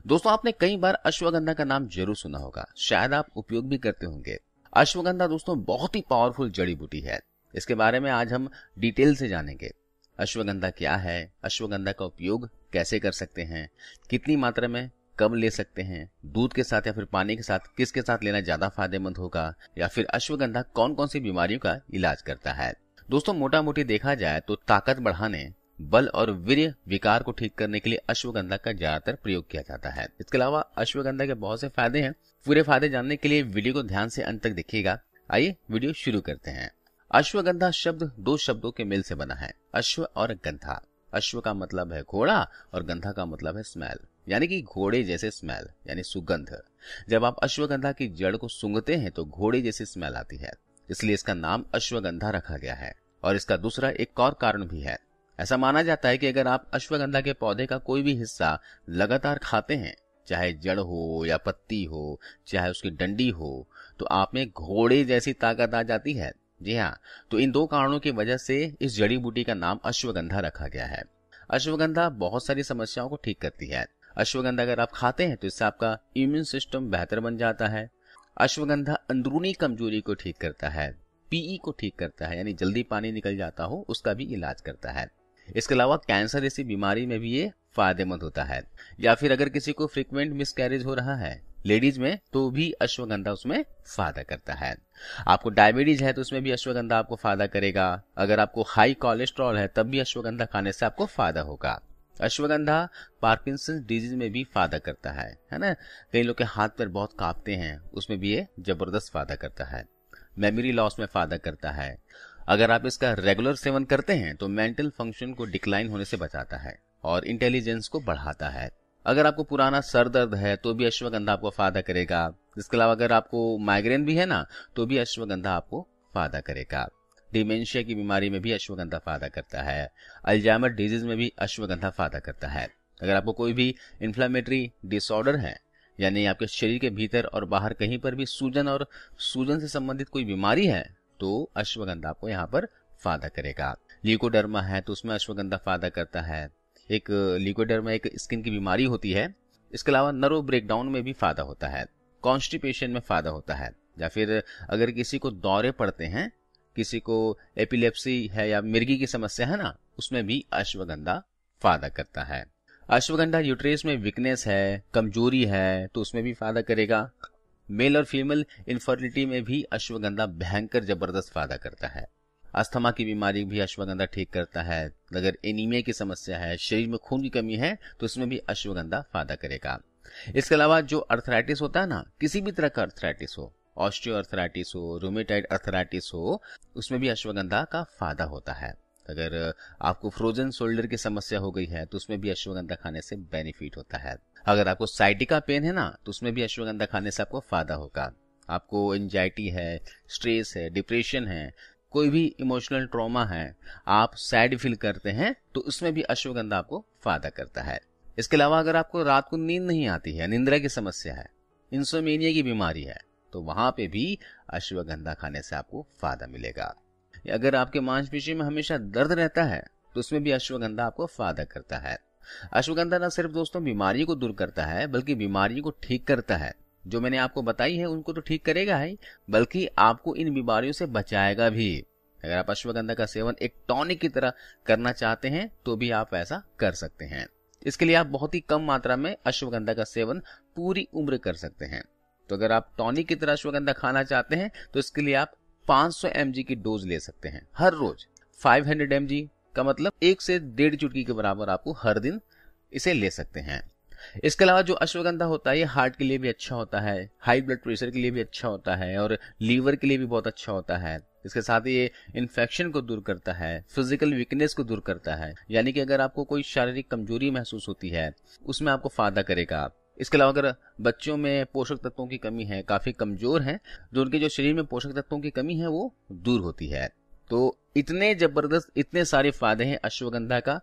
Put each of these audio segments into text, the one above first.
दोस्तों, आपने कई बार अश्वगंधा का नाम जरूर सुना होगा, शायद आप उपयोग भी करते होंगे। अश्वगंधा दोस्तों बहुत ही पावरफुल जड़ी बूटी है। इसके बारे में आज हम डिटेल से जानेंगे। अश्वगंधा क्या है, अश्वगंधा का उपयोग कैसे कर सकते हैं, कितनी मात्रा में कब ले सकते हैं, दूध के साथ या फिर पानी के साथ किसके साथ लेना ज्यादा फायदेमंद होगा, या फिर अश्वगंधा कौन कौन सी बीमारियों का इलाज करता है। दोस्तों, मोटा मोटी देखा जाए तो ताकत बढ़ाने, बल और वीर्य विकार को ठीक करने के लिए अश्वगंधा का ज्यादातर प्रयोग किया जाता है। इसके अलावा अश्वगंधा के बहुत से फायदे हैं। पूरे फायदे जानने के लिए वीडियो को ध्यान से अंत तक देखिएगा। आइए वीडियो शुरू करते हैं। अश्वगंधा शब्द दो शब्दों के मेल से बना है, अश्व और गंधा। अश्व का मतलब है घोड़ा और गंधा का मतलब है स्मेल, यानी कि घोड़े जैसे स्मेल यानी सुगंध। जब आप अश्वगंधा की जड़ को सूंघते हैं तो घोड़े जैसी स्मेल आती है, इसलिए इसका नाम अश्वगंधा रखा गया है। और इसका दूसरा एक और कारण भी है। ऐसा माना जाता है कि अगर आप अश्वगंधा के पौधे का कोई भी हिस्सा लगातार खाते हैं, चाहे जड़ हो या पत्ती हो, चाहे उसकी डंडी हो, तो आप में घोड़े जैसी ताकत आ जाती है। जी हाँ, तो इन दो कारणों की वजह से इस जड़ी बूटी का नाम अश्वगंधा रखा गया है। अश्वगंधा बहुत सारी समस्याओं को ठीक करती है। अश्वगंधा अगर आप खाते हैं तो इससे आपका इम्यून सिस्टम बेहतर बन जाता है। अश्वगंधा अंदरूनी कमजोरी को ठीक करता है, पीई को ठीक करता है, यानी जल्दी पानी निकल जाता हो उसका भी इलाज करता है। इसके अलावा कैंसर जैसी बीमारी में भी ये फायदेमंद होता है। या फिर अगर किसी को फ्रीक्वेंट मिसकैरेज हो रहा है लेडीज में, तो भी अश्वगंधा उसमें फायदा करता है। आपको डायबिटीज है तो उसमें भी अश्वगंधा आपको फायदा करेगा। अगर आपको हाई कोलेस्ट्रॉल है तब भी अश्वगंधा खाने से आपको फायदा होगा। अश्वगंधा पार्किंसन डिजीज में भी फायदा करता है ना। कई लोग के हाथ पैर बहुत कांपते हैं, उसमें भी ये जबरदस्त फायदा करता है। मेमोरी लॉस में फायदा करता है। अगर आप इसका रेगुलर सेवन करते हैं तो मेंटल फंक्शन को डिक्लाइन होने से बचाता है और इंटेलिजेंस को बढ़ाता है। अगर आपको पुराना सर दर्द है तो भी अश्वगंधा आपको फायदा करेगा। इसके अलावा अगर आपको माइग्रेन भी है ना, तो भी अश्वगंधा आपको फायदा करेगा। डिमेंशिया की बीमारी में भी अश्वगंधा फायदा करता है। अल्जाइमर डिजीज में भी अश्वगंधा फायदा करता है। अगर आपको कोई भी इन्फ्लेमेटरी डिसऑर्डर है, यानी आपके शरीर के भीतर और बाहर कहीं पर भी सूजन और सूजन से संबंधित कोई बीमारी है, तो अश्वगंधा आपको यहाँ पर फायदा करेगा। ल्यूकोडर्मा है तो उसमें अश्वगंधा फायदा करता है। एक ल्यूकोडर्मा एक स्किन की बीमारी होती है। इसके अलावा नर्व ब्रेकडाउन में भी फायदा होता है। कॉन्स्टिपेशन में फायदा होता है। या फिर अगर किसी को दौरे पड़ते हैं, किसी को एपिलेप्सी है या मिर्गी की समस्या है ना, उसमें भी अश्वगंधा फायदा करता है। अश्वगंधा यूट्रेस में वीकनेस है, कमजोरी है, तो उसमें भी फायदा करेगा। मेल और फीमेल इनफर्टिलिटी में भी अश्वगंधा भयंकर जबरदस्त फायदा करता है। अस्थमा की बीमारी भी अश्वगंधा ठीक करता है। अगर एनीमिया की समस्या है, शरीर में खून की कमी है, तो इसमें भी अश्वगंधा फायदा करेगा। इसके अलावा जो अर्थराइटिस होता है ना, किसी भी तरह का अर्थराइटिस हो, ऑस्टियो अर्थराइटिस हो, रूमेटाइड अर्थराइटिस हो, उसमें भी अश्वगंधा का फायदा होता है। अगर आपको फ्रोजन शोल्डर की समस्या हो गई है तो उसमें भी अश्वगंधा खाने से बेनिफिट होता है। अगर आपको साइटिका पेन है ना, तो उसमें भी अश्वगंधा खाने से आपको फायदा होगा। आपको एंजाइटी है, स्ट्रेस है, डिप्रेशन है, कोई भी इमोशनल ट्रॉमा है, आप सैड फील करते हैं, तो उसमें भी अश्वगंधा आपको फायदा करता है। इसके अलावा अगर आपको रात को नींद नहीं आती है, निंद्रा की समस्या है, इंसोमेनिया की बीमारी है, तो वहां पे भी अश्वगंधा खाने से आपको फायदा मिलेगा। अगर आपके मांसपेशी में हमेशा दर्द रहता है तो उसमें भी अश्वगंधा आपको फायदा करता है। अश्वगंधा न सिर्फ दोस्तों बीमारी को दूर करता है, बल्कि बीमारी को ठीक करता है। जो मैंने आपको बताई है उनको तो ठीक करेगा ही, बल्कि आपको इन बीमारियों से बचाएगा भी। अगर आप अश्वगंधा का सेवन एक टॉनिक की तरह करना चाहते हैं तो भी आप ऐसा कर सकते हैं। इसके लिए आप बहुत ही कम मात्रा में अश्वगंधा का सेवन पूरी उम्र कर सकते हैं। तो अगर आप टॉनिक की तरह अश्वगंधा खाना चाहते हैं तो इसके लिए आप 500 mg की डोज ले सकते हैं हर रोज। 500 mg का मतलब 1 से 1.5 चुटकी के बराबर आपको हर दिन इसे ले सकते हैं। इसके अलावा जो अश्वगंधा होता है ये हार्ट के लिए भी अच्छा होता है, हाई ब्लड प्रेशर के लिए भी अच्छा होता है और लीवर के लिए भी बहुत अच्छा होता है। इसके साथ ही ये इन्फेक्शन को दूर करता है, फिजिकल वीकनेस को दूर करता है, यानी कि अगर आपको कोई शारीरिक कमजोरी महसूस होती है उसमें आपको फायदा करेगा। इसके अलावा अगर बच्चों में पोषक तत्वों की कमी है, काफी कमजोर हैं, जो उनके जो शरीर में पोषक तत्वों की कमी है वो दूर होती है। तो इतने जबरदस्त, इतने सारे फायदे हैं अश्वगंधा का।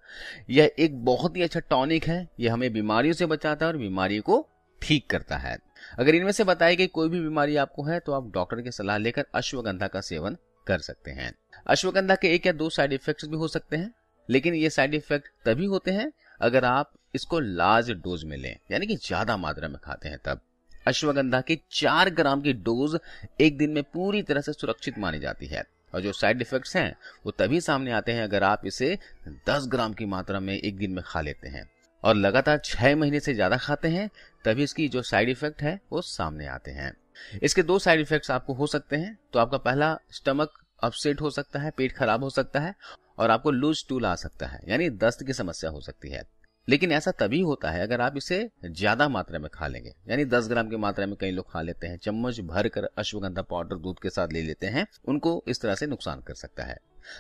यह एक बहुत ही अच्छा टॉनिक है। यह हमें बीमारियों से बचाता है और बीमारी को ठीक करता है। अगर इनमें से बताए कि कोई भी बीमारी आपको है तो आप डॉक्टर की सलाह लेकर अश्वगंधा का सेवन कर सकते हैं। अश्वगंधा के 1 या 2 साइड इफेक्ट्स भी हो सकते हैं, लेकिन ये साइड इफेक्ट तभी होते हैं अगर आप इसको लार्ज डोज में लें, यानी कि ज्यादा मात्रा में खाते हैं तब। अश्वगंधा की 4 ग्राम की डोज एक दिन में पूरी तरह से सुरक्षित मानी जाती है, और जो साइड इफेक्ट्स हैं वो तभी सामने आते हैं अगर आप इसे 10 ग्राम की मात्रा में एक दिन में खा लेते हैं और लगातार 6 महीने से ज्यादा खाते हैं, तभी इसकी जो साइड इफेक्ट है वो सामने आते हैं। इसके 2 साइड इफेक्ट्स आपको हो सकते हैं। तो आपका पहला, स्टमक अपसेट हो सकता है, पेट खराब हो सकता है, और आपको लूज स्टूल आ सकता है, यानी दस्त की समस्या हो सकती है। लेकिन ऐसा तभी होता है अगर आप इसे ज्यादा मात्रा में खा लेंगे, यानी 10 ग्राम की मात्रा में कई लोग खा लेते हैं, चम्मच भर कर अश्वगंधा पाउडर दूध के साथ ले लेते हैं, उनको इस तरह से नुकसान कर सकता है।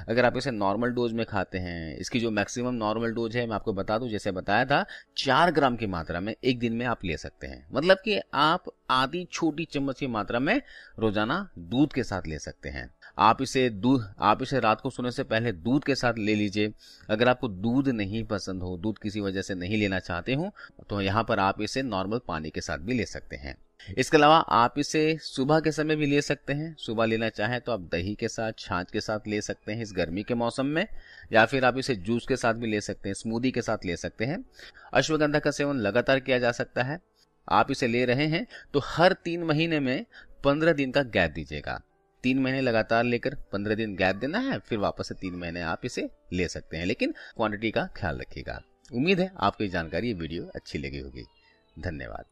अगर आप इसे नॉर्मल डोज में खाते हैं, इसकी जो मैक्सिमम नॉर्मल डोज है मैं आपको बता दूं, जैसे बताया था 4 ग्राम की मात्रा में एक दिन में आप ले सकते हैं। मतलब कि आप आधी छोटी चम्मच की मात्रा में रोजाना दूध के साथ ले सकते हैं। आप इसे रात को सोने से पहले दूध के साथ ले लीजिए। अगर आपको दूध नहीं पसंद हो, दूध किसी वजह से नहीं लेना चाहते हो, तो यहाँ पर आप इसे नॉर्मल पानी के साथ भी ले सकते हैं। इसके अलावा आप इसे सुबह के समय भी ले सकते हैं। सुबह लेना चाहें तो आप दही के साथ, छाछ के साथ ले सकते हैं इस गर्मी के मौसम में, या फिर आप इसे जूस के साथ भी ले सकते हैं, स्मूदी के साथ ले सकते हैं। अश्वगंधा का सेवन लगातार किया जा सकता है। आप इसे ले रहे हैं तो हर 3 महीने में 15 दिन का गैप दीजिएगा। 3 महीने लगातार लेकर 15 दिन गैप देना है, फिर वापस से 3 महीने आप इसे ले सकते हैं, लेकिन क्वांटिटी का ख्याल रखिएगा। उम्मीद है आपको ये जानकारी, ये वीडियो अच्छी लगी होगी। धन्यवाद।